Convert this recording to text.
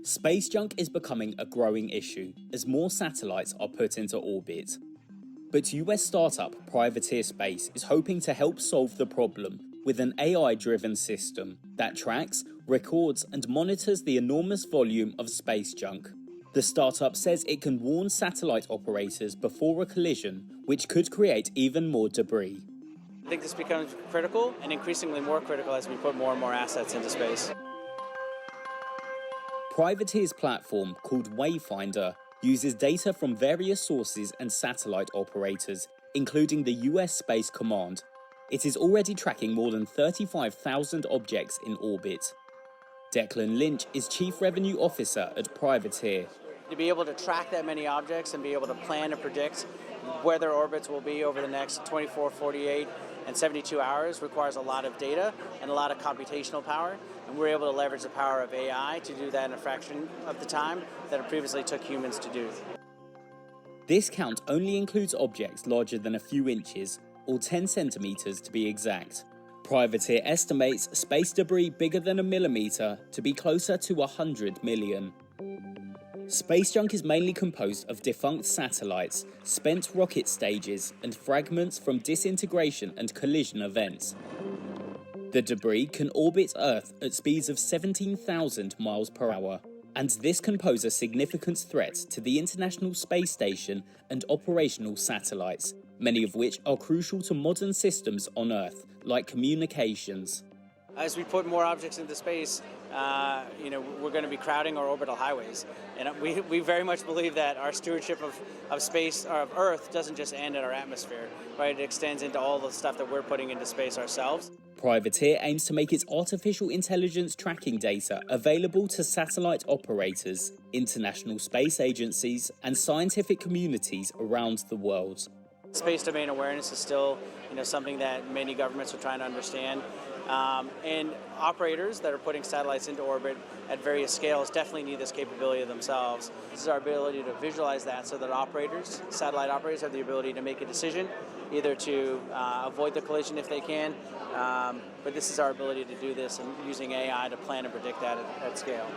Space junk is becoming a growing issue as more satellites are put into orbit. But US startup Privateer Space is hoping to help solve the problem with an AI-driven system that tracks, records, and monitors the enormous volume of space junk. The startup says it can warn satellite operators before a collision, which could create even more debris. I think this becomes critical and increasingly more critical as we put more and more assets into space. Privateer's platform, called Wayfinder, uses data from various sources and satellite operators, including the US Space Command. It is already tracking more than 35,000 objects in orbit. Declan Lynch is Chief Revenue Officer at Privateer. To be able to track that many objects and be able to plan and predict where their orbits will be over the next 24, 48, and 72 hours requires a lot of data and a lot of computational power. And we're able to leverage the power of AI to do that in a fraction of the time that it previously took humans to do. This count only includes objects larger than a few inches, or 10 centimeters to be exact. Privateer estimates space debris bigger than a millimeter to be closer to 100 million. Space junk is mainly composed of defunct satellites, spent rocket stages, and fragments from disintegration and collision events. The debris can orbit Earth at speeds of 17,000 miles per hour, and this can pose a significant threat to the International Space Station and operational satellites, many of which are crucial to modern systems on Earth, like communications. As we put more objects into space, we're going to be crowding our orbital highways. And we very much believe that our stewardship of space, or of Earth, doesn't just end at our atmosphere, right? It extends into all the stuff that we're putting into space ourselves. Privateer aims to make its artificial intelligence tracking data available to satellite operators, international space agencies, and scientific communities around the world. Space domain awareness is still, something that many governments are trying to understand. And operators that are putting satellites into orbit at various scales definitely need this capability themselves. This is our ability to visualize that so that satellite operators have the ability to make a decision, either to avoid the collision if they can, but this is our ability to do this and using AI to plan and predict that at scale.